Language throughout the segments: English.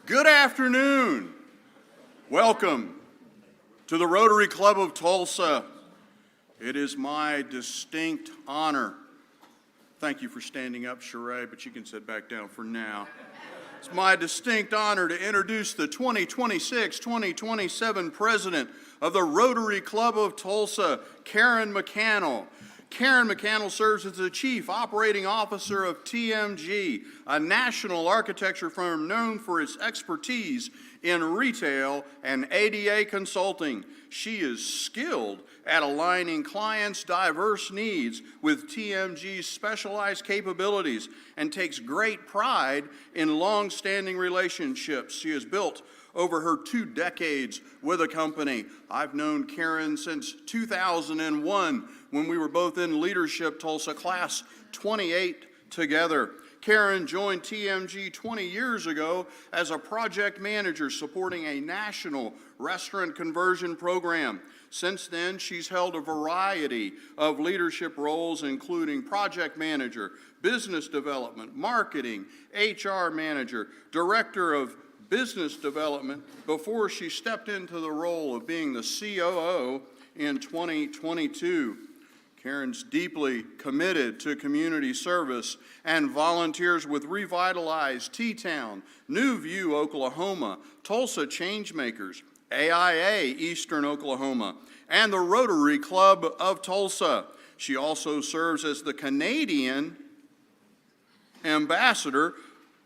Good afternoon. Welcome to the Rotary Club of Tulsa. It is my distinct honor. Thank you for standing up, Sheree, but you can sit back down for now. It's my distinct honor to introduce the 2026-2027 president of the Rotary Club of Tulsa, Karen McCannell. Karen McCannell serves as the Chief Operating Officer of TMG, a national architecture firm known for its expertise in retail and ADA consulting. She is skilled at aligning clients' diverse needs with TMG's specialized capabilities and takes great pride in long-standing relationships she has built over her 2 decades with the company. I've known Karen since 2001 when we were both in leadership Tulsa class 28 together. Karen joined TMG 20 years ago as a project manager supporting a national restaurant conversion program. Since then, she's held a variety of leadership roles, including project manager, business development, marketing, HR manager, director of business development, before she stepped into the role of being the COO in 2022. Karen's deeply committed to community service and volunteers with Revitalize T-Town, New View, Oklahoma, Tulsa Changemakers, AIA, Eastern Oklahoma, and the Rotary Club of Tulsa. She also serves as the Canadian ambassador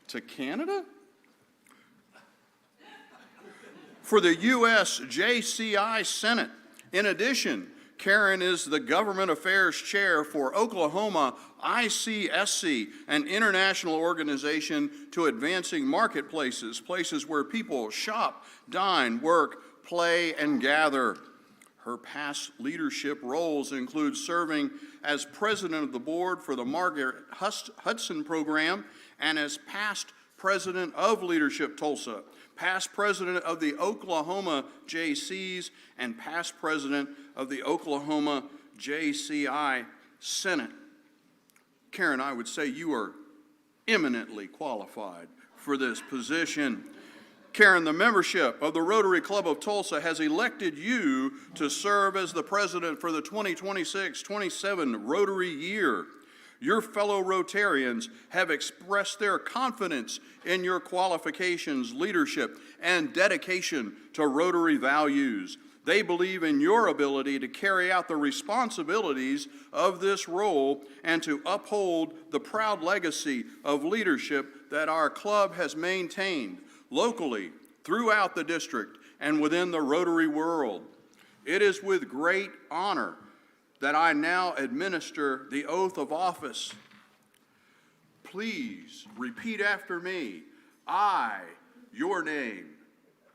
to Canada for the U.S. JCI Senate. In addition, Karen is the Government Affairs Chair for Oklahoma ICSC, an international organization to advancing marketplaces, places where people shop, dine, work, play, and gather. Her past leadership roles include serving as president of the board for the Margaret Hudson Program and as past president of Leadership Tulsa, past president of the Oklahoma JCs, and past president of the Oklahoma JCI Senate. Karen, I would say you are eminently qualified for this position. Karen, the membership of the Rotary Club of Tulsa has elected you to serve as the president for the 2026-27 Rotary year. Your fellow Rotarians have expressed their confidence in your qualifications, leadership, and dedication to Rotary values. They believe in your ability to carry out the responsibilities of this role and to uphold the proud legacy of leadership that our club has maintained locally, throughout the district, and within the Rotary world. It is with great honor that I now administer the oath of office. Please repeat after me. I, your name.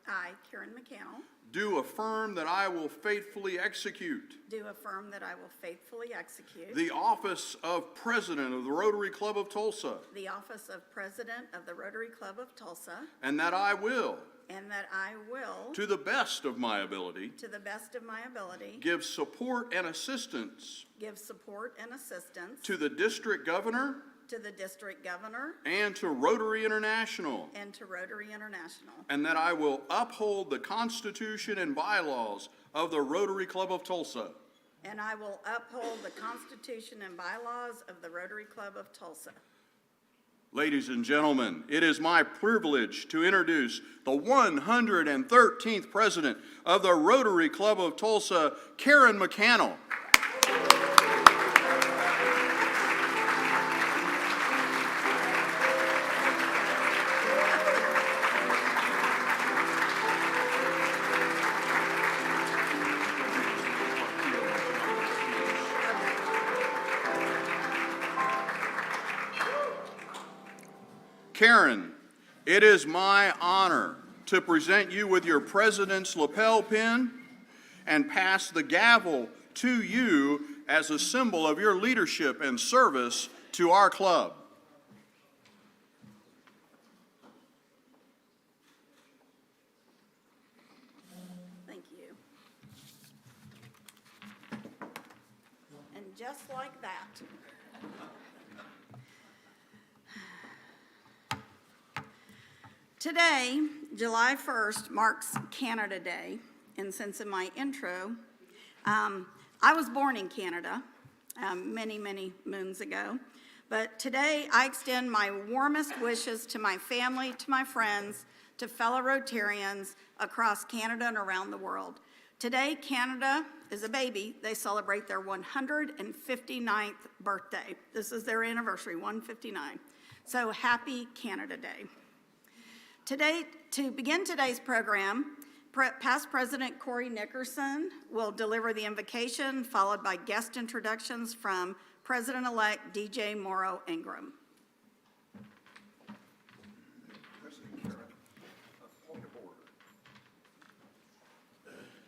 I, Karen McCannell, do affirm that I will faithfully execute do affirm that I will faithfully execute the office of President of the Rotary Club of Tulsa, the office of President of the Rotary Club of Tulsa, and that I will, to the best of my ability, give support and assistance to the district governor and to Rotary International, and that I will uphold the Constitution and bylaws of the Rotary Club of Tulsa. Ladies and gentlemen, it is my privilege to introduce the 113th president of the Rotary Club of Tulsa, Karen McCannell. Karen, it is my honor to present you with your president's lapel pin and pass the gavel to you as a symbol of your leadership and service to our club. Thank you. And just like that, Today, July 1st, marks Canada Day, and since in my intro, I was born in Canada many, many moons ago, but today I extend my warmest wishes to my family, to my friends, to fellow Rotarians across Canada and around the world. Today, Canada is a baby. They celebrate their 159th birthday. This is their anniversary, 159. So happy Canada Day. Today, to begin today's program, past President Corey Nickerson will deliver the invocation, followed by guest introductions from President-elect DJ Morrow Ingram. President Karen, a point of order.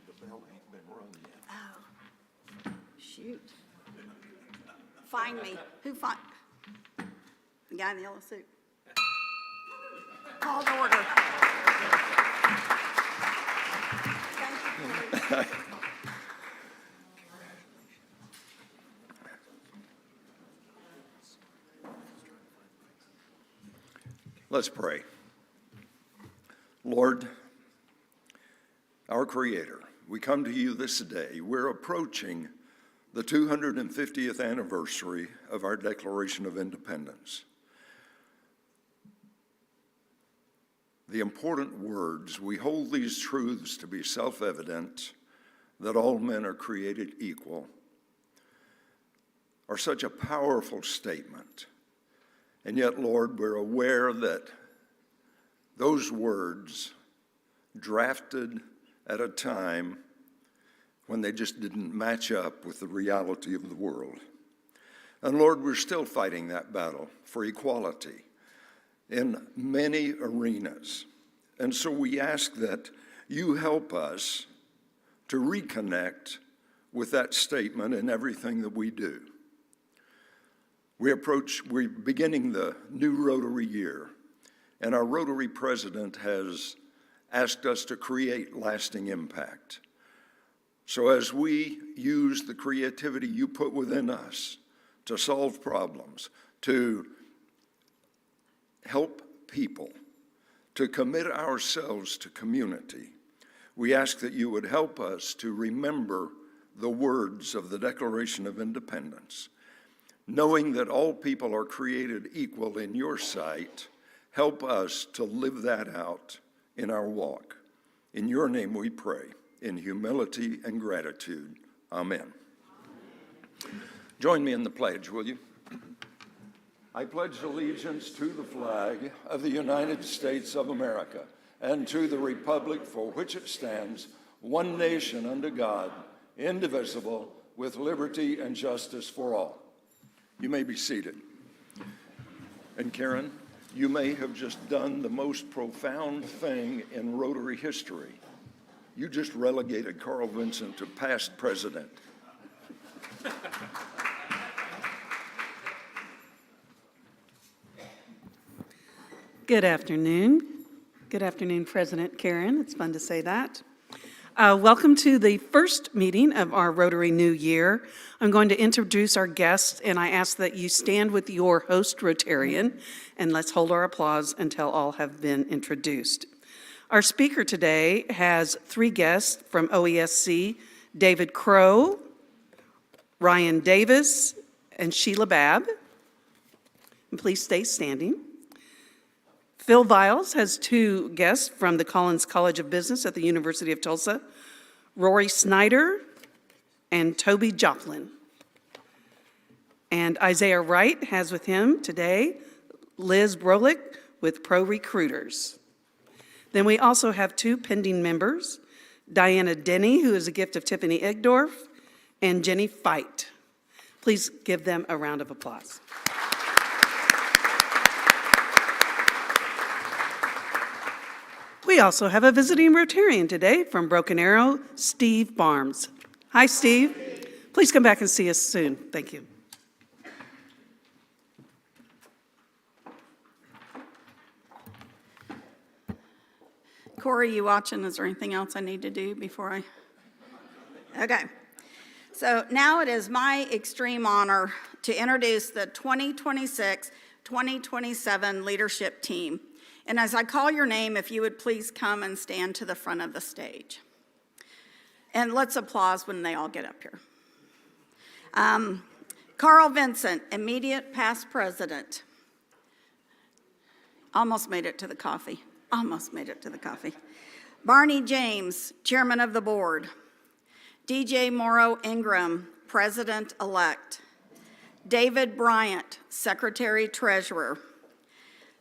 The bell ain't been rung yet. Oh, shoot. Find me. Who find? The guy in the yellow suit. Call to order. Thank you, Corey. Let's pray. Lord, our Creator, we come to you this day. We're approaching the 250th anniversary of our Declaration of Independence. The important words, we hold these truths to be self-evident, that all men are created equal, are such a powerful statement. And yet, Lord, we're aware that those words, drafted at a time when they just didn't match up with the reality of the world. And Lord, we're still fighting that battle for equality in many arenas. And so we ask that you help us to reconnect with that statement in everything that we do. We're beginning the new Rotary year, and our Rotary president has asked us to create lasting impact. So as we use the creativity you put within us to solve problems, to help people, to commit ourselves to community, we ask that you would help us to remember the words of the Declaration of Independence. Knowing that all people are created equal in your sight, help us to live that out in our walk. In your name we pray, in humility and gratitude. Amen. Join me in the pledge, will you? I pledge allegiance to the flag of the United States of America and to the republic for which it stands, one nation under God, indivisible, with liberty and justice for all. You may be seated. And Karen, you may have just done the most profound thing in Rotary history. You just relegated Carl Vinson to past president. Good afternoon. Good afternoon, President Karen. It's fun to say that. Welcome to the first meeting of our Rotary New Year. I'm going to introduce our guests, and I ask that you stand with your host Rotarian, and let's hold our applause until all have been introduced. Our speaker today has three guests from OESC: David Crow, Ryan Davis, and Sheila Babb. And please stay standing. Phil Viles has two guests from the Collins College of Business at the University of Tulsa: Rory Snyder and Toby Joplin. And Isaiah Wright has with him today Liz Brolick with Pro Recruiters. Then we also have two pending members: Diana Denny, who is a gift of Tiffany Egdorf, and Jenny Fite. Please give them a round of applause. We also have a visiting Rotarian today from Broken Arrow, Steve Barnes. Hi, Steve. Please come back and see us soon. Thank you. Corey, you watching? Is there anything else I need to do before I? Okay. So now it is my extreme honor to introduce the 2026-2027 leadership team. And as I call your name, if you would please come and stand to the front of the stage. And let's applause when they all get up here. Carl Vincent, immediate past president. Almost made it to the coffee. Almost made it to the coffee. Barney James, chairman of the board. DJ Morrow Ingram, president-elect. David Bryant, secretary-treasurer.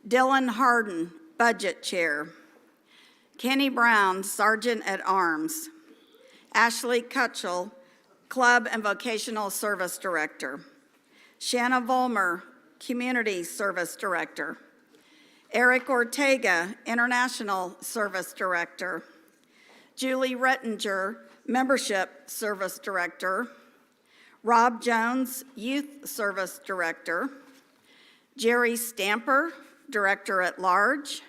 Dylan Harden, budget chair. Kenny Brown, sergeant-at-arms. Ashley Kutchell, club and vocational service director. Shanna Vollmer, community service director. Eric Ortega, international service director. Julie Rettinger, membership service director. Rob Jones, youth service director. Jerry Stamper, director at large.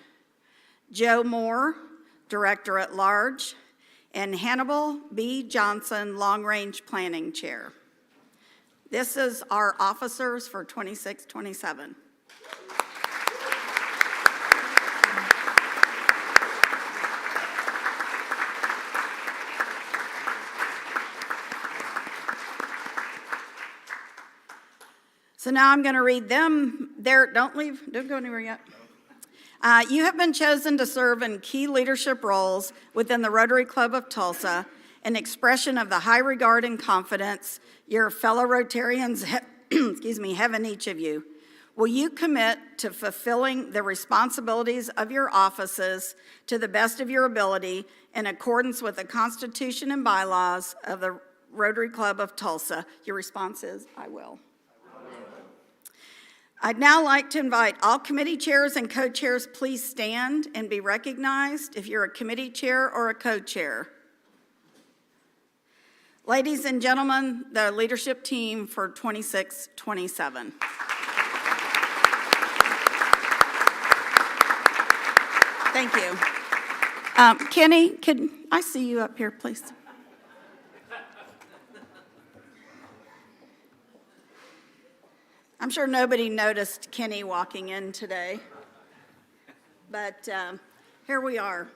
Joe Moore, director at large. And Hannibal B. Johnson, long-range planning chair. This is our officers for 26-27. So now I'm going to read them. Don't leave, don't go anywhere yet. You have been chosen to serve in key leadership roles within the Rotary Club of Tulsa, an expression of the high regard and confidence your fellow Rotarians have in each of you. Will you commit to fulfilling the responsibilities of your offices to the best of your ability in accordance with the Constitution and bylaws of the Rotary Club of Tulsa? Your response is, I will. I'd now like to invite all committee chairs and co-chairs, please stand and be recognized if you're a committee chair or a co-chair. Ladies and gentlemen, the leadership team for 26-27. Thank you. Kenny, can I see you up here, please? I'm sure nobody noticed Kenny walking in today, but here we are.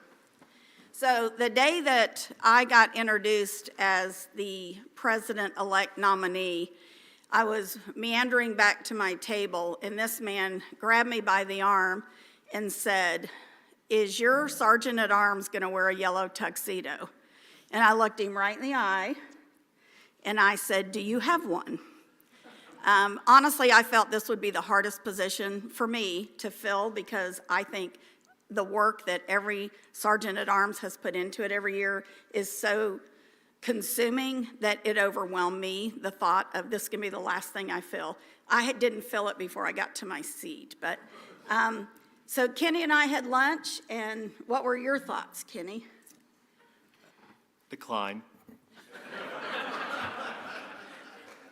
So the day that I got introduced as the president-elect nominee, I was meandering back to my table, and this man grabbed me by the arm and said, "Is your sergeant-at-arms going to wear a yellow tuxedo?" And I looked him right in the eye, and I said, "Do you have one?" Honestly, I felt this would be the hardest position for me to fill because I think the work that every sergeant-at-arms has put into it every year is so consuming that it overwhelmed me, the thought of this is going to be the last thing I fill. I didn't fill it before I got to my seat. But so Kenny and I had lunch, and what were your thoughts, Kenny? Decline.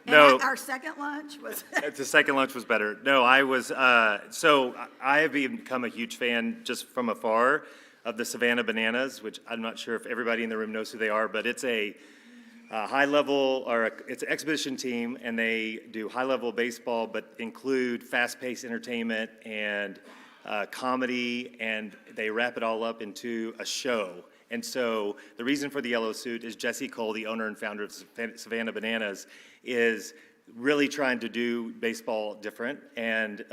And No. our second lunch was... The second lunch was better. No, I was, so I have become a huge fan just from afar of the Savannah Bananas, which I'm not sure if everybody in the room knows who they are, but it's a high-level, it's an exhibition team, and they do high-level baseball, but include fast-paced entertainment and comedy, and they wrap it all up into a show. And so the reason for the yellow suit is Jesse Cole, the owner and founder of Savannah Bananas, is really trying to do baseball different. And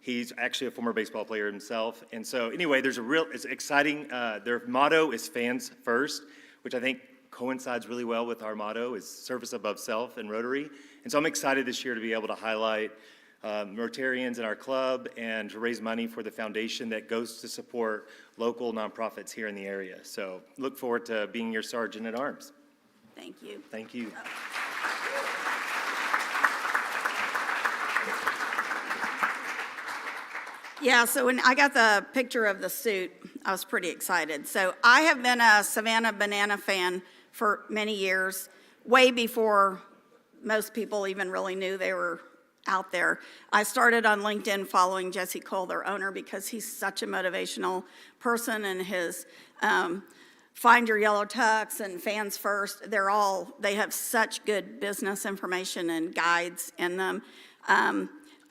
he's actually a former baseball player himself. And so anyway, it's exciting. Their motto is fans first, which I think coincides really well with our motto is service above self and Rotary. And so I'm excited this year to be able to highlight Rotarians in our club and to raise money for the foundation that goes to support local nonprofits here in the area. So look forward to being your sergeant at arms. Thank you. Thank you. Yeah, so when I got the picture of the suit, I was pretty excited. So I have been a Savannah Banana fan for many years, way before most people even really knew they were out there. I started on LinkedIn following Jesse Cole, their owner, because he's such a motivational person, and his Find Your Yellow Tux and Fans First, they have such good business information and guides in them.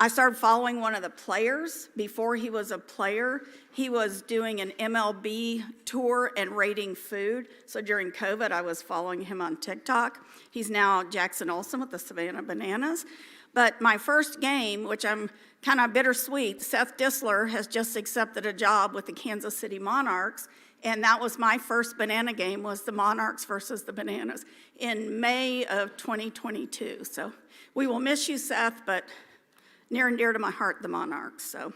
I started following one of the players. Before he was a player, he was doing an MLB tour and rating food. So during COVID, I was following him on TikTok. He's now Jackson Olsen with the Savannah Bananas. But my first game, which I'm kind of bittersweet, Seth Disler has just accepted a job with the Kansas City Monarchs. And that was my first banana game, was the Monarchs versus the Bananas in May of 2022. So we will miss you, Seth, but near and dear to my heart, the Monarchs. So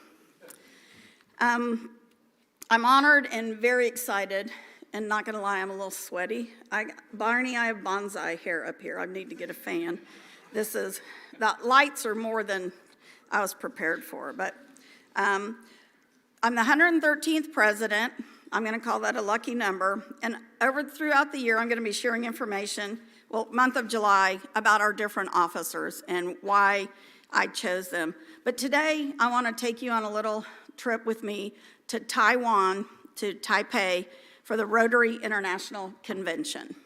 I'm honored and very excited, and not gonna lie, I'm a little sweaty. Barney, I have bonsai hair up here. I need to get a fan. The lights are more than I was prepared for, but I'm the 113th president. I'm going to call that a lucky number. And throughout the year, I'm going to be sharing information, month of July, about our different officers and why I chose them. But today, I want to take you on a little trip with me to Taiwan, to Taipei, for the Rotary International Convention.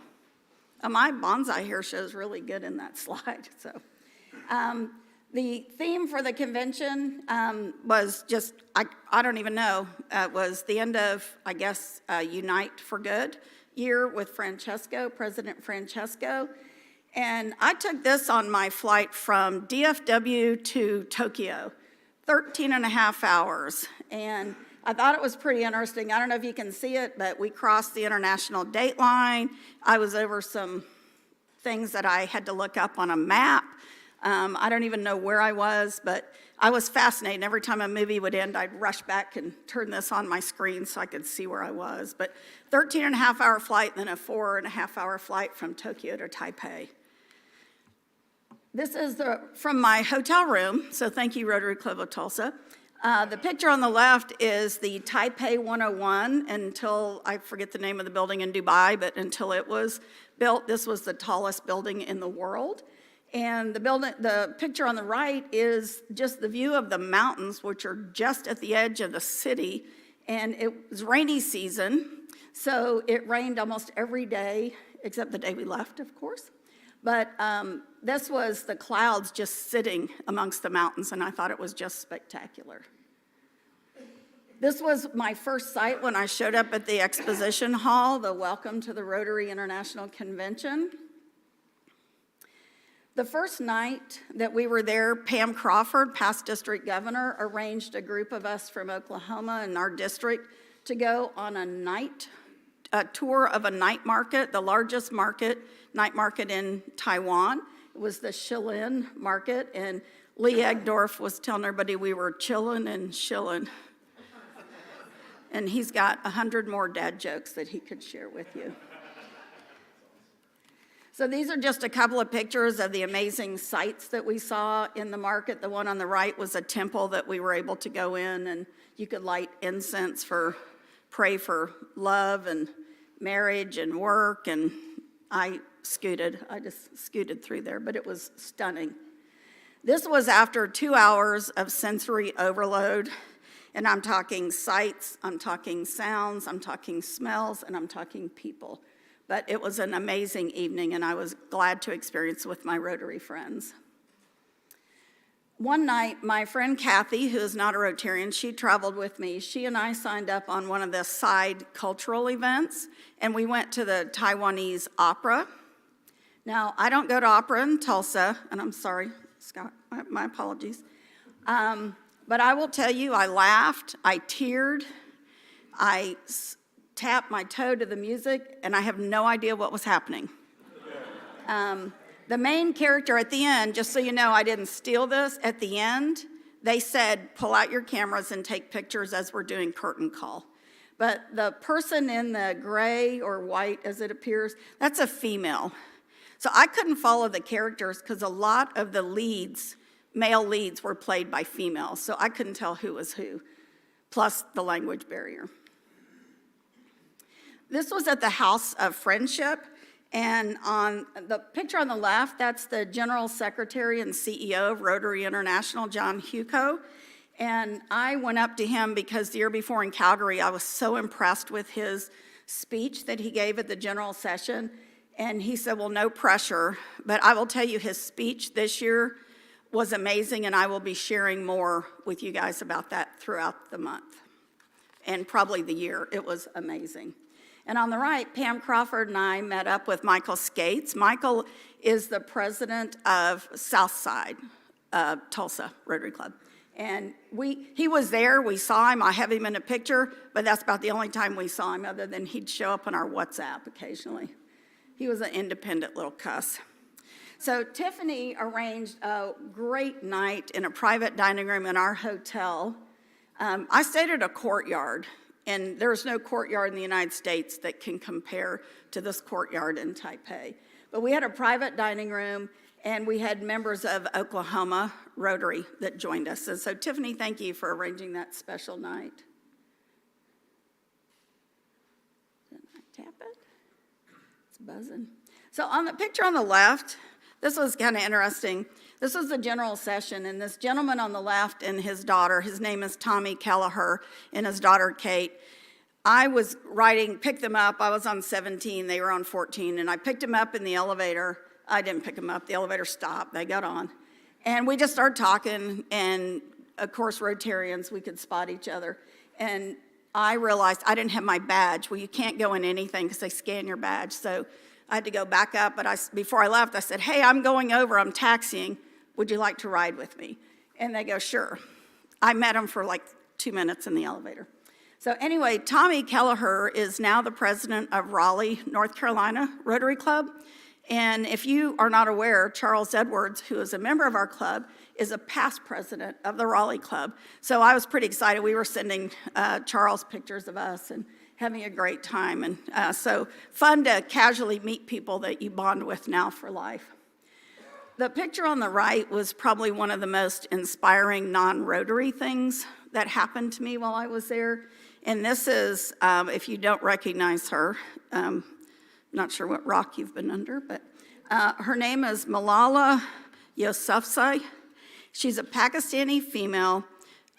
My bonsai hair shows really good in that slide. So, the theme for the convention was just, I don't even know, was the end of, I guess, Unite for Good year with President Francesco. And I took this on my flight from DFW to Tokyo, 13 and a half hours. And I thought it was pretty interesting. I don't know if you can see it, but we crossed the international date line. I was over some things that I had to look up on a map. I don't even know where I was, but I was fascinated. Every time a movie would end, I'd rush back and turn this on my screen so I could see where I was. But 13 and a half hour flight, and then a 4.5 hour flight from Tokyo to Taipei. This is from my hotel room, so thank you, Rotary Club of Tulsa. The picture on the left is the Taipei 101 until, I forget the name of the building in Dubai, but until it was built, this was the tallest building in the world. And the picture on the right is just the view of the mountains, which are just at the edge of the city. And it was rainy season, so it rained almost every day, except the day we left, of course. But this was the clouds just sitting amongst the mountains, and I thought it was just spectacular. This was my first sight when I showed up at the exposition hall, the Welcome to the Rotary International Convention. The first night that we were there, Pam Crawford, past district governor, arranged a group of us from Oklahoma and our district to go on a tour of a night market, the largest night market in Taiwan. It was the Shilin market, and Lee Egdorf was telling everybody we were chillin' and shillin'. And he's got 100 more dad jokes that he could share with you. So these are just a couple of pictures of the amazing sights that we saw in the market. The one on the right was a temple that we were able to go in, and you could light incense pray for love and marriage and work, and I just scooted through there, but it was stunning. This was after 2 hours of sensory overload, and I'm talking sights, I'm talking sounds, I'm talking smells, and I'm talking people. But it was an amazing evening, and I was glad to experience with my Rotary friends. One night, my friend Kathy, who is not a Rotarian, she traveled with me. She and I signed up on one of the side cultural events, and we went to the Taiwanese opera. Now, I don't go to opera in Tulsa, and I'm sorry, Scott, my apologies. But I will tell you, I laughed, I teared, I tapped my toe to the music, and I have no idea what was happening. The main character at the end, just so you know, I didn't steal this, at the end, they said, pull out your cameras and take pictures as we're doing curtain call. But the person in the gray or white, as it appears, that's a female. So I couldn't follow the characters because a lot of the male leads were played by females, so I couldn't tell who was who, plus the language barrier. This was at the House of Friendship, and on the picture on the left, that's the General Secretary and CEO of Rotary International, John Huco. And I went up to him because the year before in Calgary, I was so impressed with his speech that he gave at the general session. And he said, well, no pressure, but I will tell you his speech this year was amazing, and I will be sharing more with you guys about that throughout the month and probably the year. It was amazing. And on the right, Pam Crawford and I met up with Michael Skates. Michael is the president of Southside, Tulsa Rotary Club. And he was there, we saw him, I have him in a picture, but that's about the only time we saw him, other than he'd show up on our WhatsApp occasionally. He was an independent little cuss. So Tiffany arranged a great night in a private dining room in our hotel. I stayed at a courtyard, and there's no courtyard in the United States that can compare to this courtyard in Taipei. But we had a private dining room, and we had members of Oklahoma Rotary that joined us. And so Tiffany, thank you for arranging that special night. Did I tap it? It's buzzing. So on the picture on the left, this was kind of interesting. This was the general session, and this gentleman on the left and his daughter, his name is Tommy Kelleher, and his daughter Kate. I was picked them up. I was on 17, they were on 14, and I picked them up in the elevator. I didn't pick them up, the elevator stopped, they got on. And we just started talking, and of course, Rotarians, we could spot each other. And I realized I didn't have my badge. Well, you can't go in anything because they scan your badge. So I had to go back up, but before I left, I said, hey, I'm going over, I'm taxiing. Would you like to ride with me? And they go, sure. I met him for like 2 minutes in the elevator. So anyway, Tommy Kelleher is now the president of Raleigh, North Carolina Rotary Club. And if you are not aware, Charles Edwards, who is a member of our club, is a past president of the Raleigh Club. So I was pretty excited. We were sending Charles pictures of us and having a great time. And so fun to casually meet people that you bond with now for life. The picture on the right was probably one of the most inspiring non-Rotary things that happened to me while I was there. And this is, if you don't recognize her, not sure what rock you've been under, but her name is Malala Yousafzai. She's a Pakistani female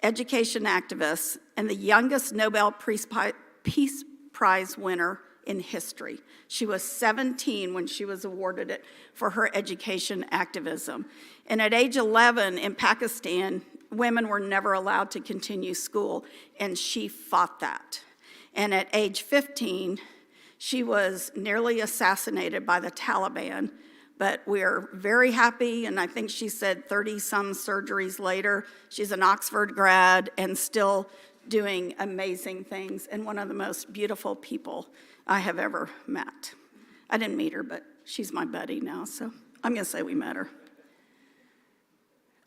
education activist and the youngest Nobel Peace Prize winner in history. She was 17 when she was awarded it for her education activism. And at age 11 in Pakistan, women were never allowed to continue school, and she fought that. And at age 15, she was nearly assassinated by the Taliban, but we're very happy, and I think she said 30-some surgeries later, she's an Oxford grad and still doing amazing things, and one of the most beautiful people I have ever met. I didn't meet her, but she's my buddy now, so I'm gonna say we met her.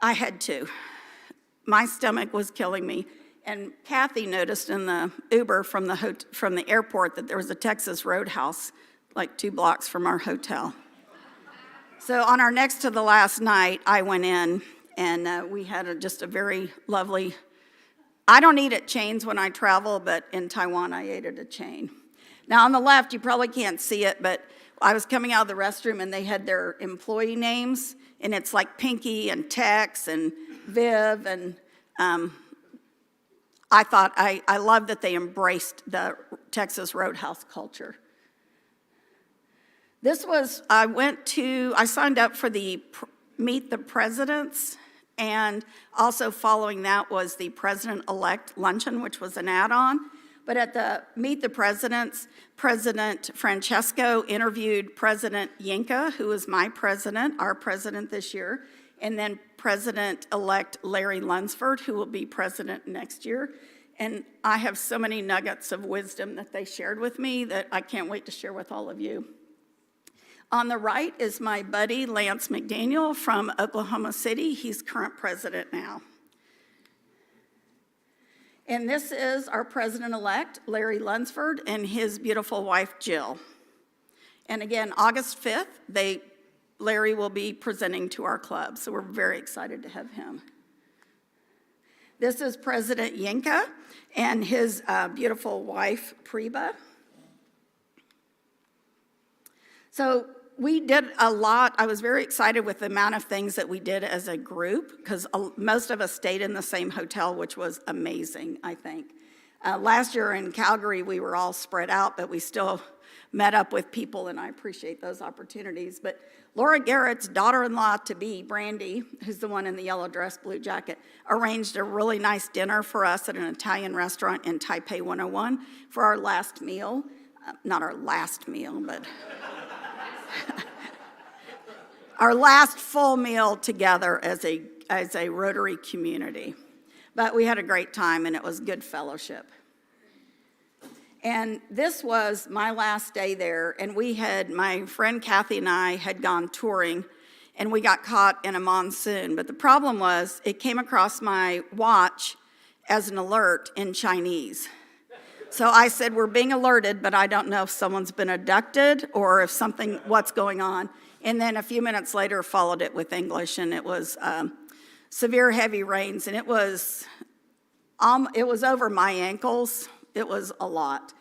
I had to. My stomach was killing me. And Kathy noticed in the Uber from the airport that there was a Texas Roadhouse like 2 blocks from our hotel. So on our next to the last night, I went in, and we had just a very lovely, I don't eat at chains when I travel, but in Taiwan I ate at a chain. Now on the left, you probably can't see it, but I was coming out of the restroom and they had their employee names, and it's like Pinky and Tex and Viv, and I thought, I love that they embraced the Texas Roadhouse culture. This was, I signed up for the Meet the Presidents, and also following that was the President-elect Luncheon, which was an add-on. But at the Meet the Presidents, President Francesco interviewed President Yinka, who is my president, our president this year, and then President-elect Larry Lunsford, who will be president next year. And I have so many nuggets of wisdom that they shared with me that I can't wait to share with all of you. On the right is my buddy, Lance McDaniel from Oklahoma City. He's current president now. And this is our president-elect, Larry Lunsford, and his beautiful wife, Jill. And again, August 5th, Larry will be presenting to our club, so we're very excited to have him. This is President Yinka and his beautiful wife, Preba. So we did a lot. I was very excited with the amount of things that we did as a group, because most of us stayed in the same hotel, which was amazing, I think. Last year in Calgary, we were all spread out, but we still met up with people, and I appreciate those opportunities. But Laura Garrett's daughter-in-law-to-be, Brandy, who's the one in the yellow dress, blue jacket, arranged a really nice dinner for us at an Italian restaurant in Taipei 101 for our last meal. Not our last meal, but our last full meal together as a Rotary community. But we had a great time, and it was good fellowship. And this was my last day there, and my friend Kathy and I had gone touring, and we got caught in a monsoon. But the problem was, it came across my watch as an alert in Chinese. So I said, we're being alerted, but I don't know if someone's been abducted or if what's going on. And then a few minutes later, followed it with English, and it was severe heavy rains, and it was over my ankles. It was a lot.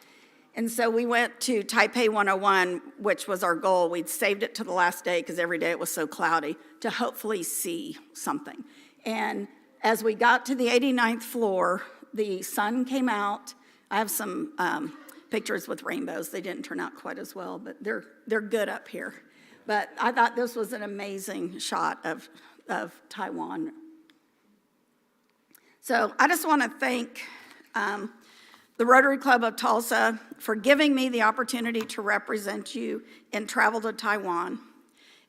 And so we went to Taipei 101, which was our goal. We'd saved it to the last day because every day it was so cloudy to hopefully see something. And as we got to the 89th floor, the sun came out. I have some pictures with rainbows. They didn't turn out quite as well, but they're good up here. But I thought this was an amazing shot of Taiwan. So I just want to thank the Rotary Club of Tulsa for giving me the opportunity to represent you and travel to Taiwan.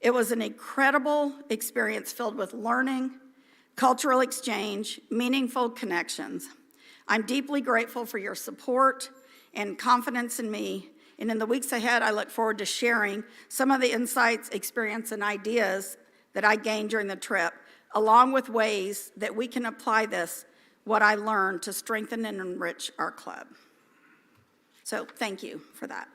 It was an incredible experience filled with learning, cultural exchange, meaningful connections. I'm deeply grateful for your support and confidence in me, and in the weeks ahead, I look forward to sharing some of the insights, experience, and ideas that I gained during the trip, along with ways that we can apply what I learned, to strengthen and enrich our club. So thank you for that.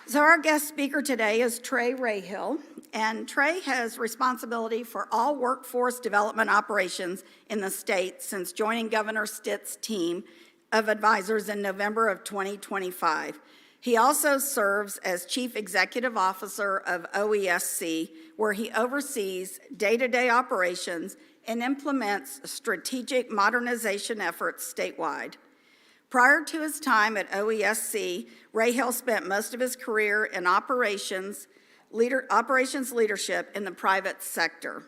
So our guest speaker today is Trey Rahill, and Trey has responsibility for all workforce development operations in the state since joining Governor Stitt's team of advisors in November of 2025. He also serves as Chief Executive Officer of OESC, where he oversees day-to-day operations and implements strategic modernization efforts statewide. Prior to his time at OESC, Rahill spent most of his career in operations leadership in the private sector.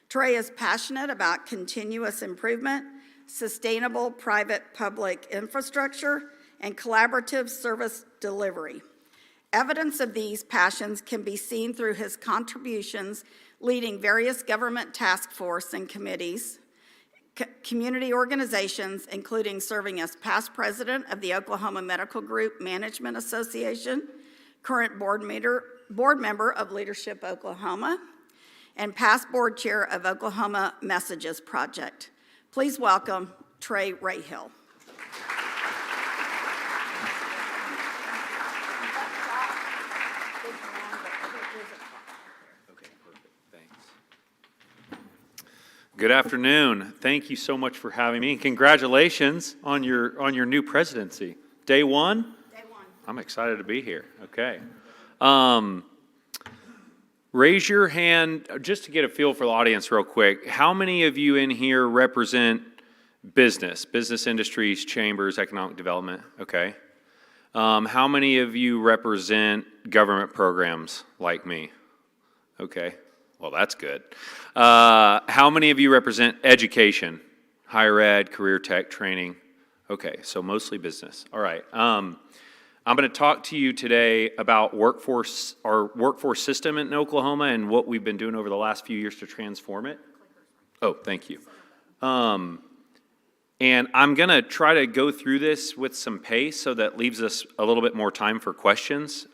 Trey is passionate about continuous improvement, sustainable private-public infrastructure, and collaborative service delivery. Evidence of these passions can be seen through his contributions leading various government task force and committees, community organizations, including serving as past president of the Oklahoma Medical Group Management Association, current board member of Leadership Oklahoma, and past board chair of Oklahoma Messages Project. Please welcome Trey Rahill. Good afternoon. Thank you so much for having me, and congratulations on your new presidency. Day one? Day one. I'm excited to be here. Okay. Raise your hand just to get a feel for the audience real quick. How many of you in here represent business industries, chambers, economic development? Okay. How many of you represent government programs like me? Okay. Well, that's good. How many of you represent education, higher ed, career tech training? Okay, so mostly business. All right. I'm going to talk to you today about our workforce system in Oklahoma and what we've been doing over the last few years to transform it. Oh, thank you. And I'm going to try to go through this with some pace so that leaves us a little bit more time for questions.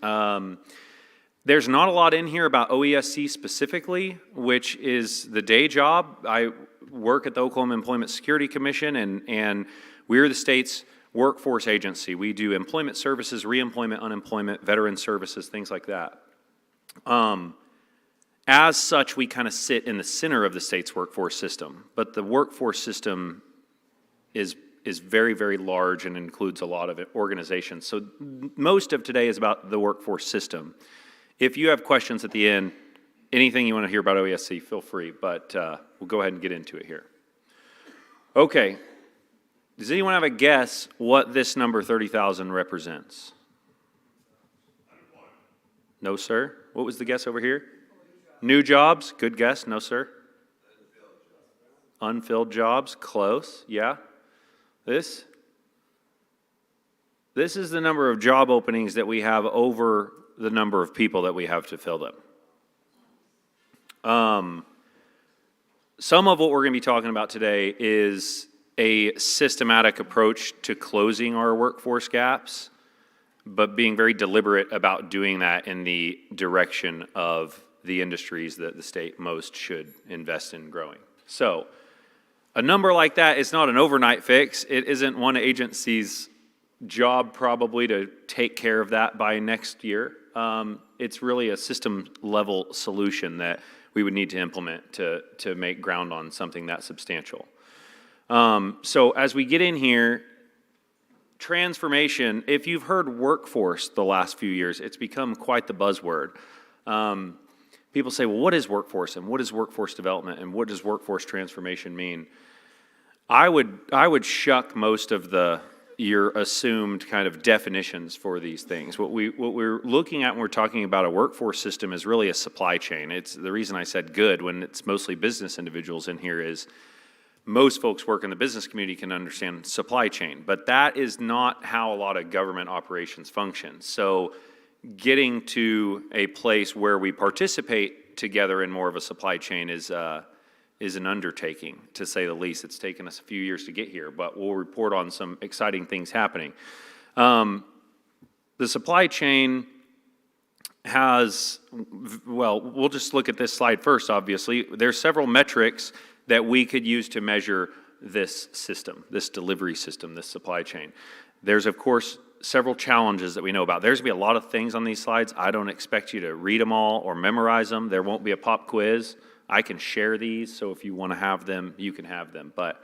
There's not a lot in here about OESC specifically, which is the day job. I work at the Oklahoma Employment Security Commission, and we're the state's workforce agency. We do employment services, reemployment, unemployment, veteran services, things like that. As such, we kind of sit in the center of the state's workforce system, but the workforce system is very, very large and includes a lot of organizations. So most of today is about the workforce system. If you have questions at the end, anything you want to hear about OESC, feel free, but we'll go ahead and get into it here. Okay. Does anyone have a guess what this number 30,000 represents? No, sir. What was the guess over here? New jobs. Good guess. No, sir. Unfilled jobs. Close. Yeah. This is the number of job openings that we have over the number of people that we have to fill them. Some of what we're going to be talking about today is a systematic approach to closing our workforce gaps, but being very deliberate about doing that in the direction of the industries that the state most should invest in growing. So a number like that is not an overnight fix. It isn't one agency's job probably to take care of that by next year. It's really a system-level solution that we would need to implement to make ground on something that substantial. So as we get in here, transformation, if you've heard workforce the last few years, it's become quite the buzzword. People say, well, what is workforce, and what is workforce development, and what does workforce transformation mean? I would shuck most of your assumed kind of definitions for these things. What we're looking at when we're talking about a workforce system is really a supply chain. It's the reason I said good when it's mostly business individuals in here is most folks work in the business community can understand supply chain, but that is not how a lot of government operations function. So getting to a place where we participate together in more of a supply chain is an undertaking, to say the least. It's taken us a few years to get here, but we'll report on some exciting things happening. The supply chain has, well, we'll just look at this slide first, obviously. There's several metrics that we could use to measure this system, this delivery system, this supply chain. There's, of course, several challenges that we know about. There's going to be a lot of things on these slides. I don't expect you to read them all or memorize them. There won't be a pop quiz. I can share these, so if you want to have them, you can have them. But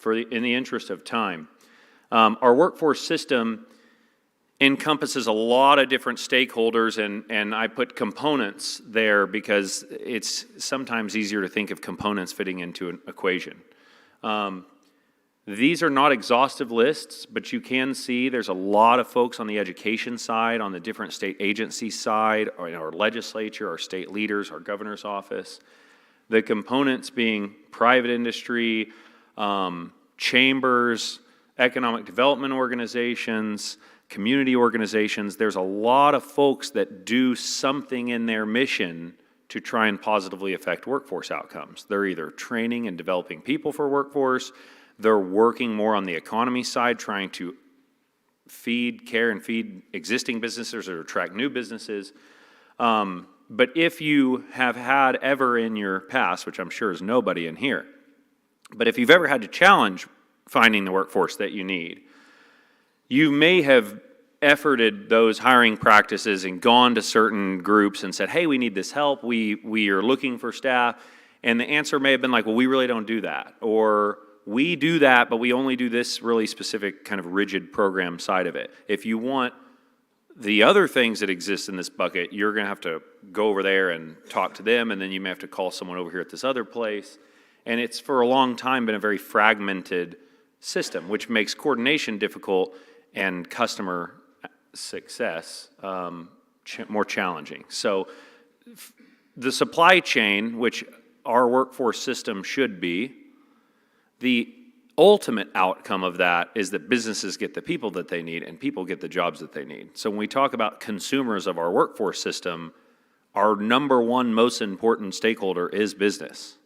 in the interest of time, our workforce system encompasses a lot of different stakeholders, and I put components there because it's sometimes easier to think of components fitting into an equation. These are not exhaustive lists, but you can see there's a lot of folks on the education side, on the different state agency side, or in our legislature, our state leaders, our governor's office. The components being private industry, chambers, economic development organizations, community organizations. There's a lot of folks that do something in their mission to try and positively affect workforce outcomes. They're either training and developing people for workforce, they're working more on the economy side, trying to care and feed existing businesses or attract new businesses. But if you have had ever in your past, which I'm sure is nobody in here, but if you've ever had to challenge finding the workforce that you need, you may have efforted those hiring practices and gone to certain groups and said, hey, we need this help, we are looking for staff, and the answer may have been like, well, we really don't do that, or we do that, but we only do this really specific kind of rigid program side of it. If you want the other things that exist in this bucket, you're going to have to go over there and talk to them, and then you may have to call someone over here at this other place. And it's for a long time been a very fragmented system, which makes coordination difficult and customer success more challenging. So the supply chain, which our workforce system should be, the ultimate outcome of that is that businesses get the people that they need and people get the jobs that they need. So when we talk about consumers of our workforce system, our number one most important stakeholder is business.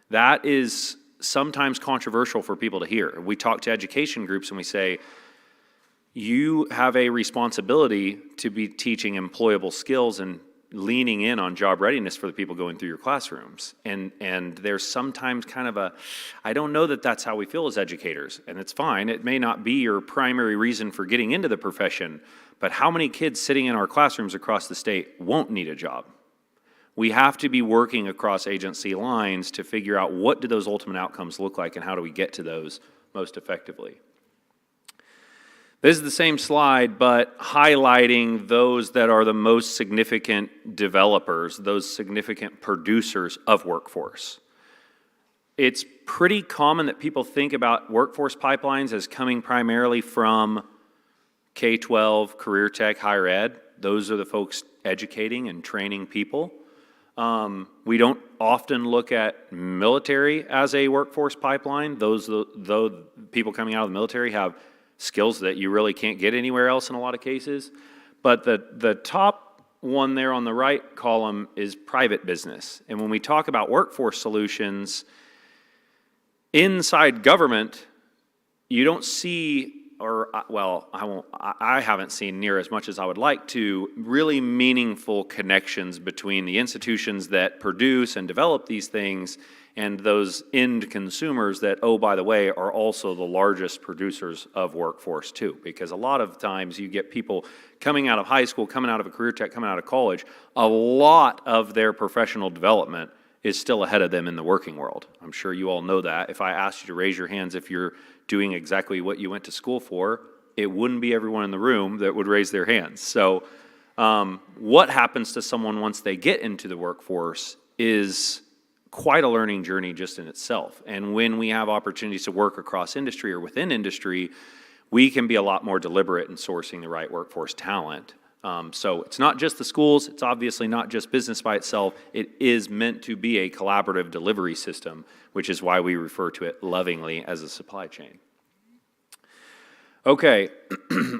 That is sometimes controversial for people to hear. We talk to education groups and we say, you have a responsibility to be teaching employable skills and leaning in on job readiness for the people going through your classrooms. And there's sometimes kind of I don't know that that's how we feel as educators, and it's fine. It may not be your primary reason for getting into the profession, but how many kids sitting in our classrooms across the state won't need a job? We have to be working across agency lines to figure out what do those ultimate outcomes look like and how do we get to those most effectively. This is the same slide, but highlighting those that are the most significant developers, those significant producers of workforce. it's pretty common that people think about workforce pipelines as coming primarily from K-12, career tech, higher ed. Those are the folks educating and training people. We don't often look at military as a workforce pipeline. Though people coming out of the military have skills that you really can't get anywhere else in a lot of cases. But the top one there on the right column is private business. And when we talk about workforce solutions, inside government, you don't see, I haven't seen near as much as I would like to, really meaningful connections between the institutions that produce and develop these things and those end consumers that, oh, by the way, are also the largest producers of workforce too. Because a lot of times you get people coming out of high school, coming out of a career tech, coming out of college, a lot of their professional development is still ahead of them in the working world. I'm sure you all know that. If I asked you to raise your hands if you're doing exactly what you went to school for, it wouldn't be everyone in the room that would raise their hands. So what happens to someone once they get into the workforce is quite a learning journey just in itself. And when we have opportunities to work across industry or within industry, we can be a lot more deliberate in sourcing the right workforce talent. So it's not just the schools, it's obviously not just business by itself, it is meant to be a collaborative delivery system, which is why we refer to it lovingly as a supply chain. Okay,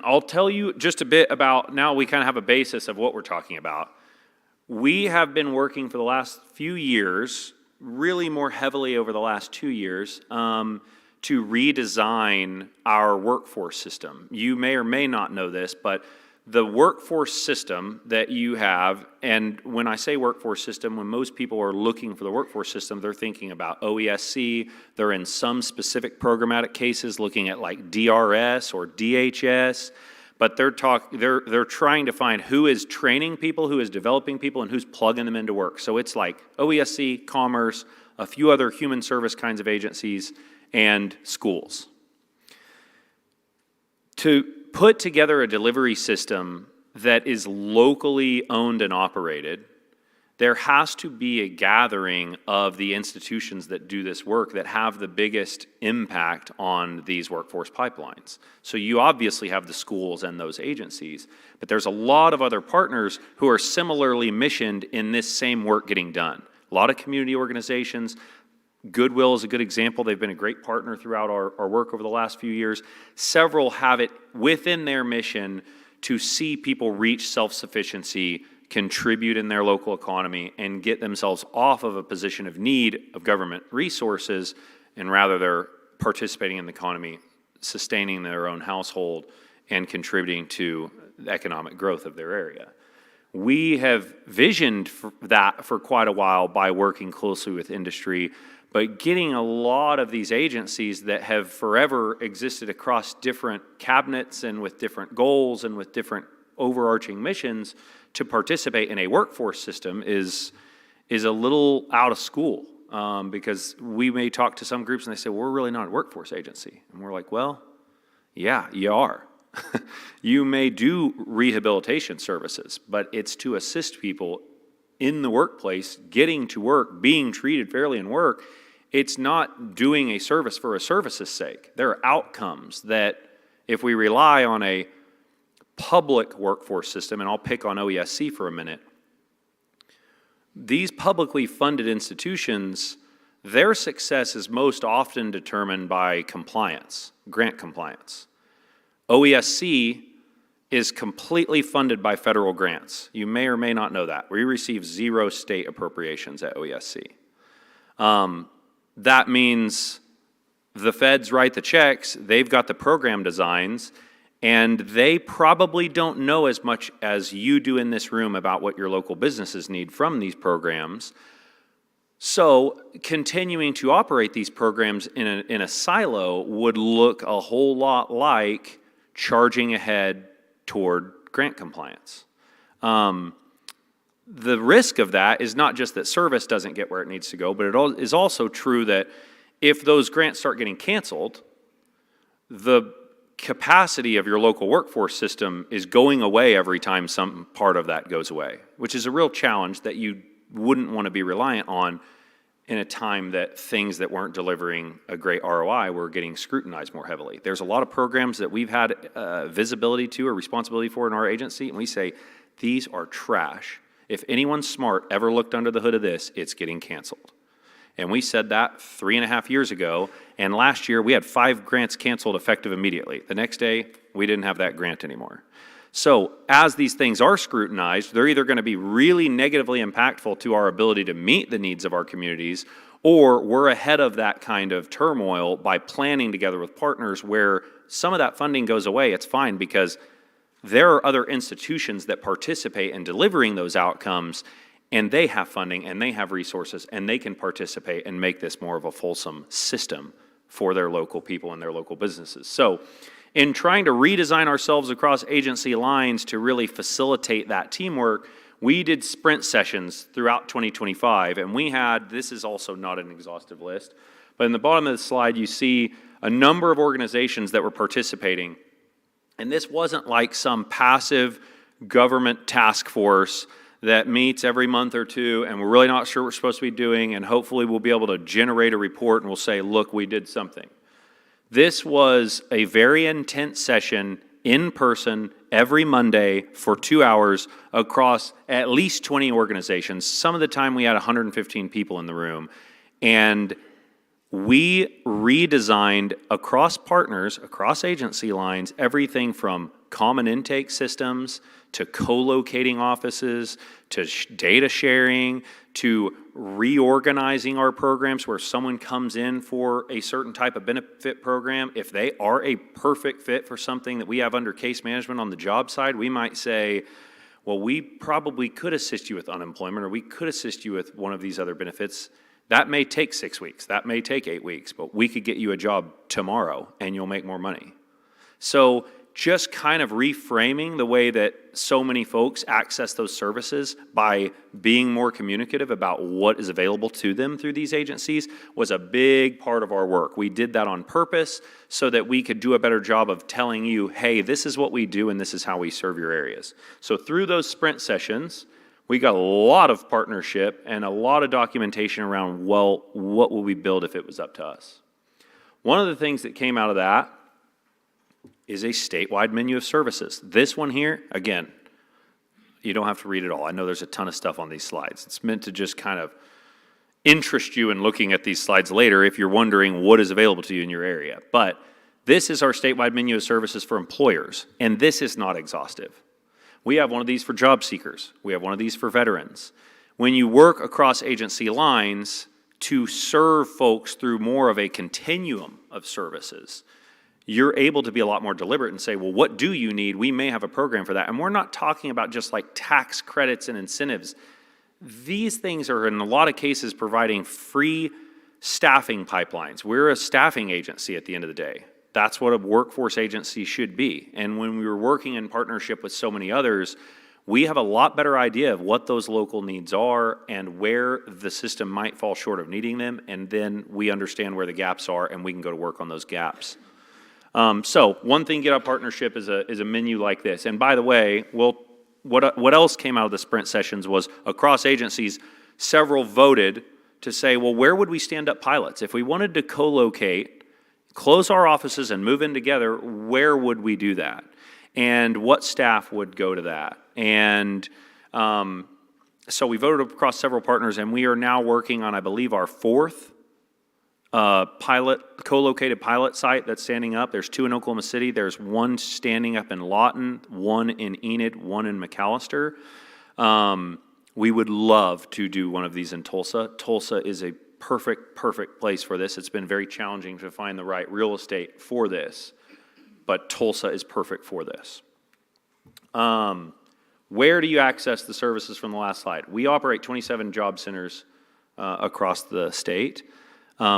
I'll tell you just a bit about, now we kind of have a basis of what we're talking about. We have been working for the last few years, really more heavily over the last 2 years, to redesign our workforce system. You may or may not know this, but the workforce system that you have, and when I say workforce system, when most people are looking for the workforce system, they're thinking about OESC. They're in some specific programmatic cases looking at like DRS or DHS, but they're trying to find who is training people, who is developing people, and who's plugging them into work. So it's like OESC, Commerce, a few other human service kinds of agencies, and schools. To put together a delivery system that is locally owned and operated, there has to be a gathering of the institutions that do this work that have the biggest impact on these workforce pipelines. So you obviously have the schools and those agencies, but there's a lot of other partners who are similarly missioned in this same work getting done. A lot of community organizations. Goodwill is a good example. They've been a great partner throughout our work over the last few years. Several have it within their mission to see people reach self-sufficiency, contribute in their local economy, and get themselves off of a position of need of government resources, and rather they're participating in the economy, sustaining their own household, and contributing to the economic growth of their area. We have visioned that for quite a while by working closely with industry, but getting a lot of these agencies that have forever existed across different cabinets and with different goals and with different overarching missions to participate in a workforce system is a little out of school, because we may talk to some groups and they say, we're really not a workforce agency. And we're like, well, yeah, you are. You may do rehabilitation services, but it's to assist people in the workplace, getting to work, being treated fairly in work. It's not doing a service for a service's sake. There are outcomes that if we rely on a public workforce system, and I'll pick on OESC for a minute, these publicly funded institutions, their success is most often determined by compliance, grant compliance. OESC is completely funded by federal grants. You may or may not know that. We receive 0 state appropriations at OESC. That means the feds write the checks, they've got the program designs, and they probably don't know as much as you do in this room about what your local businesses need from these programs. So continuing to operate these programs in a silo would look a whole lot like charging ahead toward grant compliance. The risk of that is not just that service doesn't get where it needs to go, but it is also true that if those grants start getting canceled, the capacity of your local workforce system is going away every time some part of that goes away, which is a real challenge that you wouldn't want to be reliant on in a time that things that weren't delivering a great ROI were getting scrutinized more heavily. There's a lot of programs that we've had visibility to or responsibility for in our agency, and we say, these are trash. If anyone smart ever looked under the hood of this, it's getting canceled. And we said that 3.5 years ago, and last year we had 5 grants canceled effective immediately. The next day, we didn't have that grant anymore. So as these things are scrutinized, they're either going to be really negatively impactful to our ability to meet the needs of our communities, or we're ahead of that kind of turmoil by planning together with partners where some of that funding goes away. It's fine because there are other institutions that participate in delivering those outcomes, and they have funding and they have resources and they can participate and make this more of a fulsome system for their local people and their local businesses. So in trying to redesign ourselves across agency lines to really facilitate that teamwork, we did sprint sessions throughout 2025, and we had, this is also not an exhaustive list, but in the bottom of the slide you see a number of organizations that were participating, and this wasn't like some passive government task force that meets every month or two, and we're really not sure what we're supposed to be doing, and hopefully we'll be able to generate a report and we'll say, look, we did something. This was a very intense session in person every Monday for 2 hours across at least 20 organizations. Some of the time we had 115 people in the room. And we redesigned across partners, across agency lines, everything from common intake systems to co-locating offices, to data sharing, to reorganizing our programs where someone comes in for a certain type of benefit program. If they are a perfect fit for something that we have under case management on the job side, we might say, well, we probably could assist you with unemployment, or we could assist you with one of these other benefits. That may take 6 weeks, that may take 8 weeks, but we could get you a job tomorrow and you'll make more money. So just kind of reframing the way that so many folks access those services by being more communicative about what is available to them through these agencies was a big part of our work. We did that on purpose so that we could do a better job of telling you, hey, this is what we do and this is how we serve your areas. So through those sprint sessions, we got a lot of partnership and a lot of documentation around, well, what would we build if it was up to us? One of the things that came out of that is a statewide menu of services. This one here, again, you don't have to read it all. I know there's a ton of stuff on these slides. It's meant to just kind of interest you in looking at these slides later if you're wondering what is available to you in your area. But this is our statewide menu of services for employers, and this is not exhaustive. We have one of these for job seekers. We have one of these for veterans. When you work across agency lines to serve folks through more of a continuum of services, you're able to be a lot more deliberate and say, well, what do you need? We may have a program for that. And we're not talking about just like tax credits and incentives. These things are in a lot of cases providing free staffing pipelines. We're a staffing agency at the end of the day. That's what a workforce agency should be. And when we were working in partnership with so many others, we have a lot better idea of what those local needs are and where the system might fall short of needing them. And then we understand where the gaps are and we can go to work on those gaps. So one thing get out partnership is a menu like this. And by the way, what else came out of the sprint sessions was across agencies, several voted to say, well, where would we stand up pilots? If we wanted to co-locate, close our offices and move in together, where would we do that? And what staff would go to that? And so we voted across several partners, and we are now working on, I believe, our 4th co-located pilot site that's standing up. There's 2 in Oklahoma City. There's 1 standing up in Lawton, 1 in Enid, 1 in McAllister. We would love to do one of these in Tulsa. Tulsa is a perfect place for this. It's been very challenging to find the right real estate for this, but Tulsa is perfect for this. Where do you access the services from the last slide? We operate 27 job centers across the state.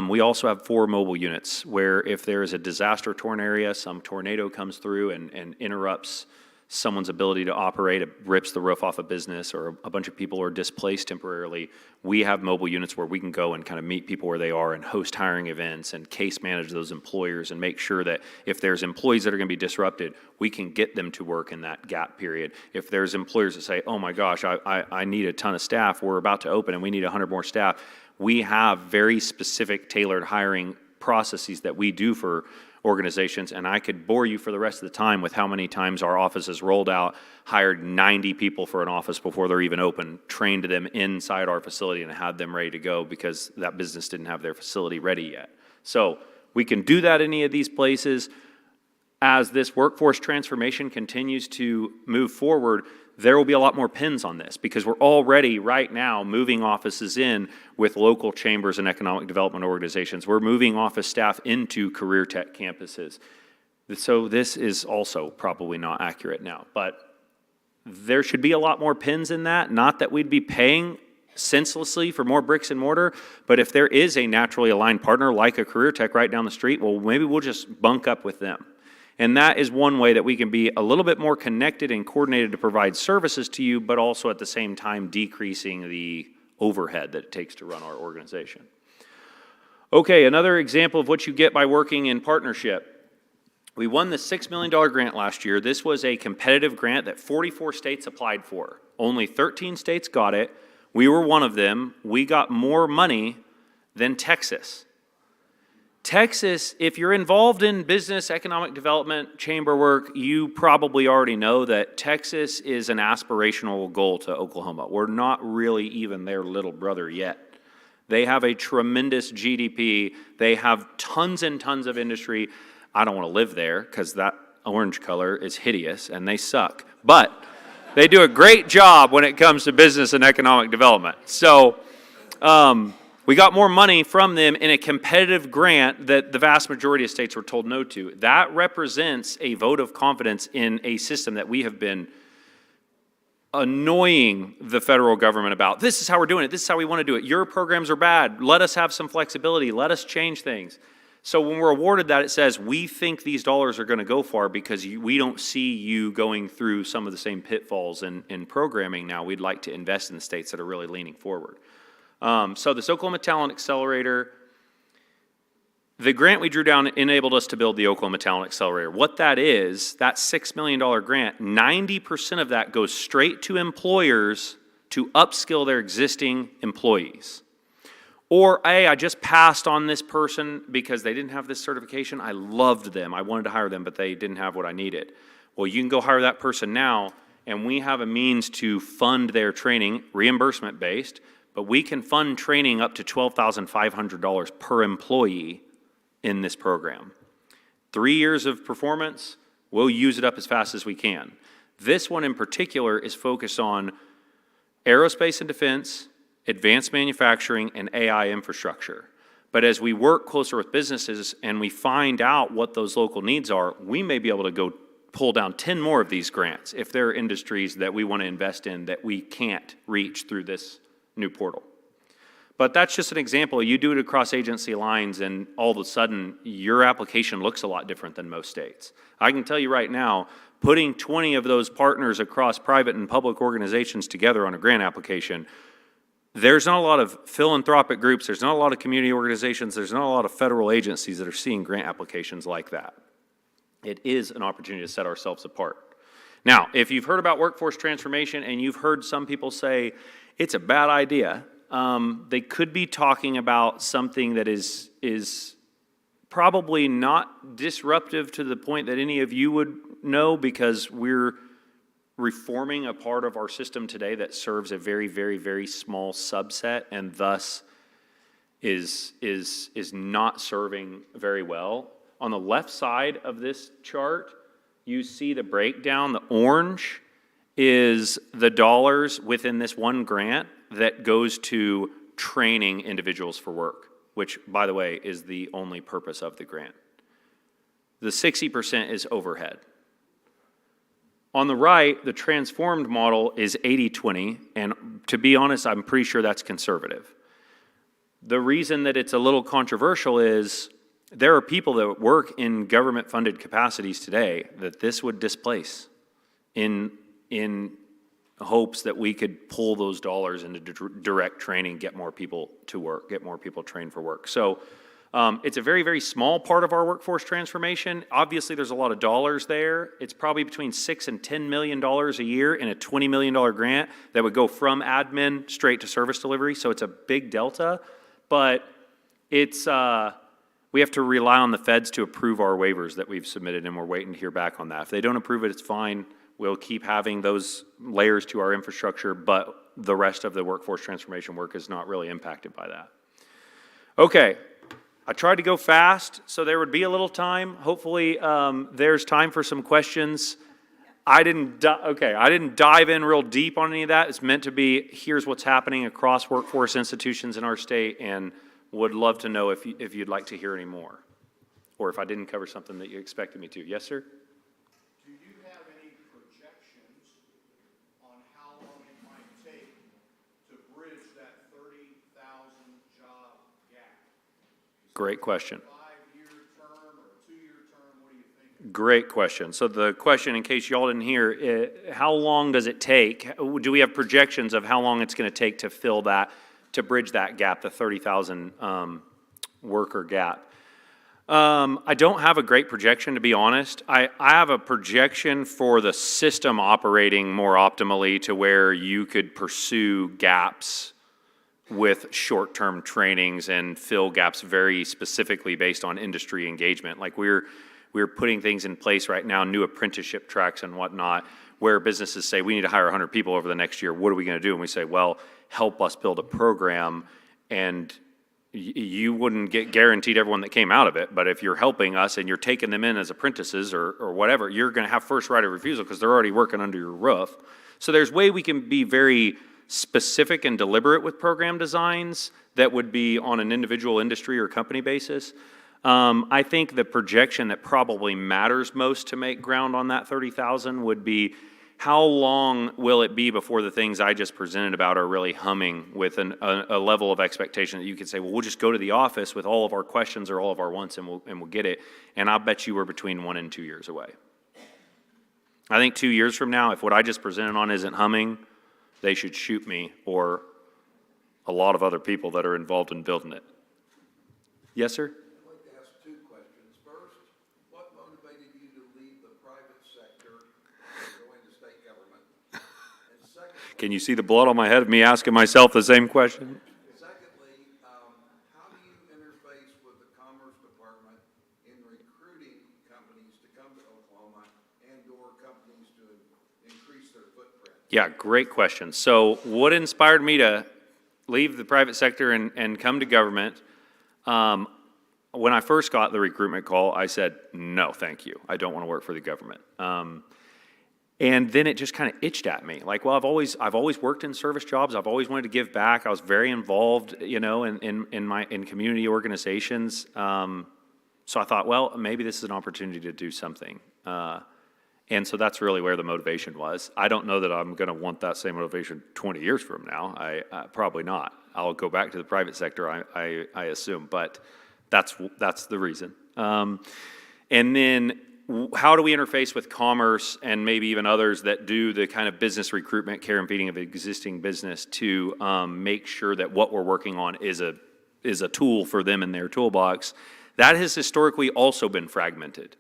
We also have 4 mobile units where if there is a disaster-torn area, some tornado comes through and interrupts someone's ability to operate, it rips the roof off a business, or a bunch of people are displaced temporarily, we have mobile units where we can go and kind of meet people where they are and host hiring events and case manage those employers and make sure that if there's employees that are going to be disrupted, we can get them to work in that gap period. If there's employers that say, oh my gosh, I need a ton of staff, we're about to open and we need 100 more staff, We have very specific tailored hiring processes that we do for organizations, and I could bore you for the rest of the time with how many times our office has rolled out, hired 90 people for an office before they're even open, trained them inside our facility and had them ready to go because that business didn't have their facility ready yet. So we can do that in any of these places. As this workforce transformation continues to move forward, there will be a lot more pins on this because we're already right now moving offices in with local chambers and economic development organizations. We're moving office staff into career tech campuses. So this is also probably not accurate now, but there should be a lot more pins in that. Not that we'd be paying senselessly for more bricks and mortar, but if there is a naturally aligned partner like a career tech right down the street, well, maybe we'll just bunk up with them. And that is one way that we can be a little bit more connected and coordinated to provide services to you, but also at the same time decreasing the overhead that it takes to run our organization. Okay, another example of what you get by working in partnership. We won the $6 million grant last year. This was a competitive grant that 44 states applied for. Only 13 states got it. We were one of them. We got more money than Texas. Texas, if you're involved in business, economic development, chamber work, you probably already know that Texas is an aspirational goal to Oklahoma. We're not really even their little brother yet. They have a tremendous GDP. They have tons and tons of industry. I don't want to live there because that orange color is hideous and they suck. But they do a great job when it comes to business and economic development. So, we got more money from them in a competitive grant that the vast majority of states were told no to. That represents a vote of confidence in a system that we have been annoying the federal government about. This is how we're doing it. This is how we want to do it. Your programs are bad. Let us have some flexibility. Let us change things. So when we're awarded that, it says, we think these dollars are going to go far because we don't see you going through some of the same pitfalls in programming now. We'd like to invest in the states that are really leaning forward. So this Oklahoma Talent Accelerator, the grant we drew down enabled us to build the Oklahoma Talent Accelerator. What that is, that $6 million grant, 90% of that goes straight to employers to upskill their existing employees. Or, hey, I just passed on this person because they didn't have this certification. I loved them. I wanted to hire them, but they didn't have what I needed. Well, you can go hire that person now, and we have a means to fund their training, reimbursement-based, but we can fund training up to $12,500 per employee in this program. 3 years of performance, we'll use it up as fast as we can. This one in particular is focused on aerospace and defense, advanced manufacturing, and AI infrastructure. But as we work closer with businesses and we find out what those local needs are, we may be able to go pull down 10 more of these grants if there are industries that we want to invest in that we can't reach through this new portal. But that's just an example. You do it across agency lines and all of a sudden your application looks a lot different than most states. I can tell you right now, putting 20 of those partners across private and public organizations together on a grant application, there's not a lot of philanthropic groups, there's not a lot of community organizations, there's not a lot of federal agencies that are seeing grant applications like that. It is an opportunity to set ourselves apart. Now, if you've heard about workforce transformation and you've heard some people say, it's a bad idea. They could be talking about something that is probably not disruptive to the point that any of you would know because we're reforming a part of our system today that serves a very, very, very small subset and thus is not serving very well. On the left side of this chart, you see the breakdown. The orange is the dollars within this one grant that goes to training individuals for work, which, by the way, is the only purpose of the grant. The 60% is overhead. On the right, the transformed model is 80-20, and to be honest, I'm pretty sure that's conservative. The reason that it's a little controversial is there are people that work in government-funded capacities today that this would displace in hopes that we could pull those dollars into direct training, get more people to work, get more people trained for work. So it's a very, very small part of our workforce transformation. Obviously, there's a lot of dollars there. It's probably between $6 and $10 million a year in a $20 million grant that would go from admin straight to service delivery. So it's a big delta. but it's, we have to rely on the feds to approve our waivers that we've submitted, and we're waiting to hear back on that. If they don't approve it, it's fine. We'll keep having those layers to our infrastructure, but the rest of the workforce transformation work is not really impacted by that. Okay, I tried to go fast, so there would be a little time. Hopefully, there's time for some questions. I didn't dive in real deep on any of that. It's meant to be, here's what's happening across workforce institutions in our state, and would love to know if you'd like to hear any more, or if I didn't cover something that you expected me to. Yes, sir? Do you have any projections on how long it might take to bridge that 30,000 job gap? Great question. 5-year term or a 2-year term? What do you think? Great question. So the question, in case y'all didn't hear, how long does it take? Do we have projections of how long it's going to take to fill that, to bridge that gap, the 30,000 worker gap? I don't have a great projection, to be honest. I have a projection for the system operating more optimally to where you could pursue gaps with short-term trainings and fill gaps very specifically based on industry engagement. Like we're putting things in place right now, new apprenticeship tracks and whatnot, where businesses say, we need to hire 100 people over the next year. What are we going to do? And we say, well, help us build a program, and you wouldn't get guaranteed everyone that came out of it, but if you're helping us and you're taking them in as apprentices or whatever, you're going to have first right of refusal because they're already working under your roof. So there's way we can be very specific and deliberate with program designs that would be on an individual industry or company basis. I think the projection that probably matters most to make ground on that 30,000 would be, how long will it be before the things I just presented about are really humming with a level of expectation that you could say, well, we'll just go to the office with all of our questions or all of our wants and we'll get it. And I'll bet you we're between 1 and 2 years away. I think 2 years from now, if what I just presented on isn't humming, they should shoot me or a lot of other people that are involved in building it. Yes, sir? I'd like to ask 2 questions. First, what motivated you to leave the private sector and go into state government? And secondly, Can you see the blood on my head of me asking myself the same question? how do you interface with the Commerce Department in recruiting companies to come to Oklahoma and/or companies to increase their footprint? Yeah, great question. So what inspired me to leave the private sector and come to government? When I first got the recruitment call, I said, no, thank you. I don't want to work for the government. And then it just kind of itched at me. Like, well, I've always worked in service jobs. I've always wanted to give back. I was very involved, in community organizations. So I thought, well, maybe this is an opportunity to do something. And so that's really where the motivation was. I don't know that I'm going to want that same motivation 20 years from now. I probably not. I'll go back to the private sector, I assume, but that's the reason. And then how do we interface with commerce and maybe even others that do the kind of business recruitment, care and feeding of existing business to make sure that what we're working on is a tool for them in their toolbox? That has historically also been fragmented.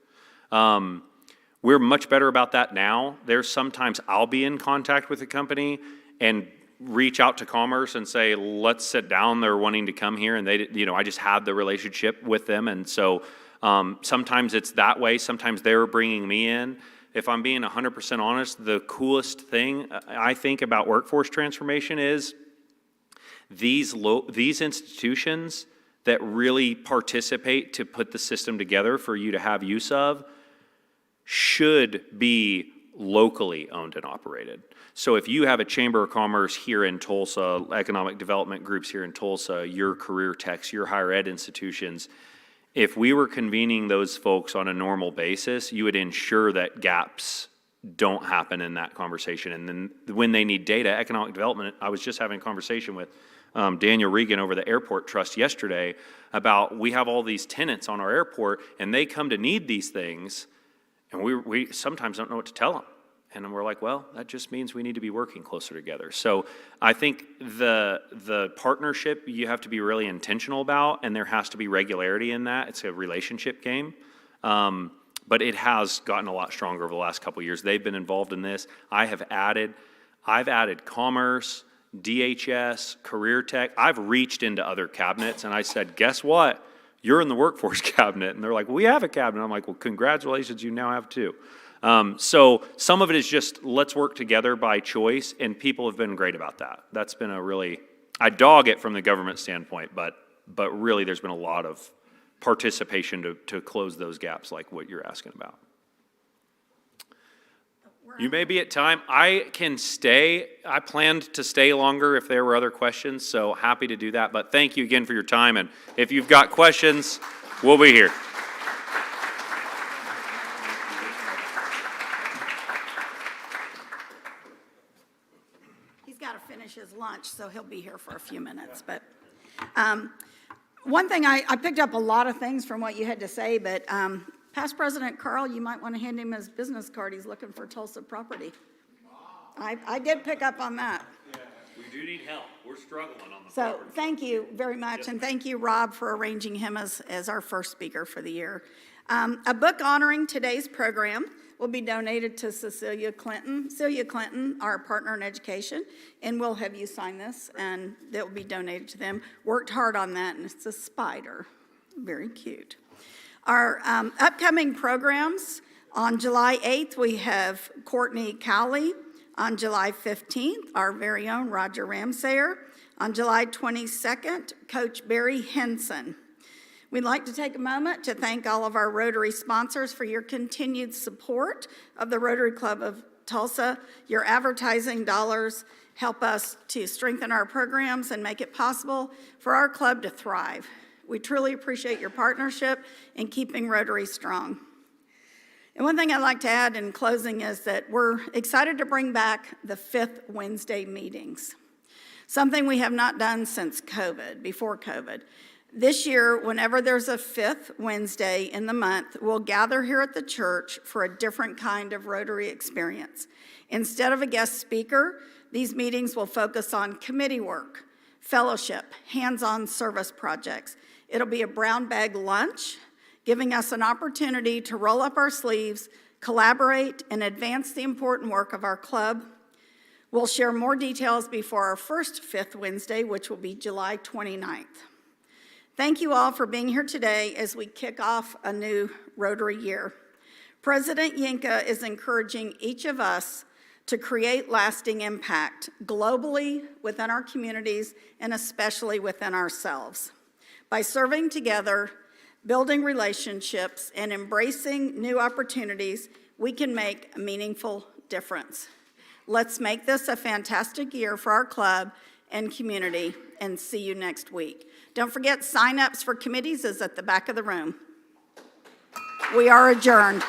We're much better about that now. There's sometimes I'll be in contact with a company and reach out to commerce and say, let's sit down. They're wanting to come here, and I just had the relationship with them, and so sometimes it's that way. Sometimes they're bringing me in. If I'm being 100% honest, the coolest thing I think about workforce transformation is these institutions that really participate to put the system together for you to have use of should be locally owned and operated. So if you have a Chamber of Commerce here in Tulsa, economic development groups here in Tulsa, your career techs, your higher ed institutions, if we were convening those folks on a normal basis, you would ensure that gaps don't happen in that conversation. And then when they need data, economic development, I was just having a conversation with Daniel Regan over the Airport Trust yesterday about we have all these tenants on our airport and they come to need these things, and we sometimes don't know what to tell them. And we're like, well, that just means we need to be working closer together. So I think the partnership you have to be really intentional about, and there has to be regularity in that. It's a relationship game. But it has gotten a lot stronger over the last couple of years. They've been involved in this. I've added commerce DHS, Career Tech. I've reached into other cabinets and I said, guess what? You're in the workforce cabinet. And they're like, we have a cabinet. I'm like, well, congratulations, you now have two. So some of it is just let's work together by choice, and people have been great about that. That's been a really, I dog it from the government standpoint, but really there's been a lot of participation to close those gaps like what you're asking about. You may be at time. I can stay. I planned to stay longer if there were other questions, so happy to do that. But thank you again for your time, and if you've got questions, we'll be here. He's got to finish his lunch, so he'll be here for a few minutes. But one thing, I picked up a lot of things from what you had to say, but Past President Carl, you might want to hand him his business card. He's looking for Tulsa property. I did pick up on that. Yeah, we do need help. We're struggling on the So thank you very much, and thank you, Rob, for arranging him as our first speaker for the year. A book honoring today's program will be donated to Celia Clinton, our partner in education, and we'll have you sign this, and it will be donated to them. Worked hard on that, and it's a spider. Very cute. Our upcoming programs, on July 8th, we have Courtney Cowley. On July 15th, our very own Roger Ramsayer. On July 22nd, Coach Barry Henson. We'd like to take a moment to thank all of our Rotary sponsors for your continued support of the Rotary Club of Tulsa. Your advertising dollars help us to strengthen our programs and make it possible for our club to thrive. We truly appreciate your partnership in keeping Rotary strong. And one thing I'd like to add in closing is that we're excited to bring back the 5th Wednesday meetings, something we have not done since before COVID. This year, whenever there's a 5th Wednesday in the month, we'll gather here at the church for a different kind of Rotary experience. Instead of a guest speaker, these meetings will focus on committee work, fellowship, hands-on service projects. It'll be a brown bag lunch, giving us an opportunity to roll up our sleeves, collaborate, and advance the important work of our club. We'll share more details before our first 5th Wednesday, which will be July 29th. Thank you all for being here today as we kick off a new Rotary year. President Yinka is encouraging each of us to create lasting impact globally within our communities and especially within ourselves. By serving together, building relationships, and embracing new opportunities, we can make a meaningful difference. Let's make this a fantastic year for our club and community, and see you next week. Don't forget, sign-ups for committees is at the back of the room. We are adjourned.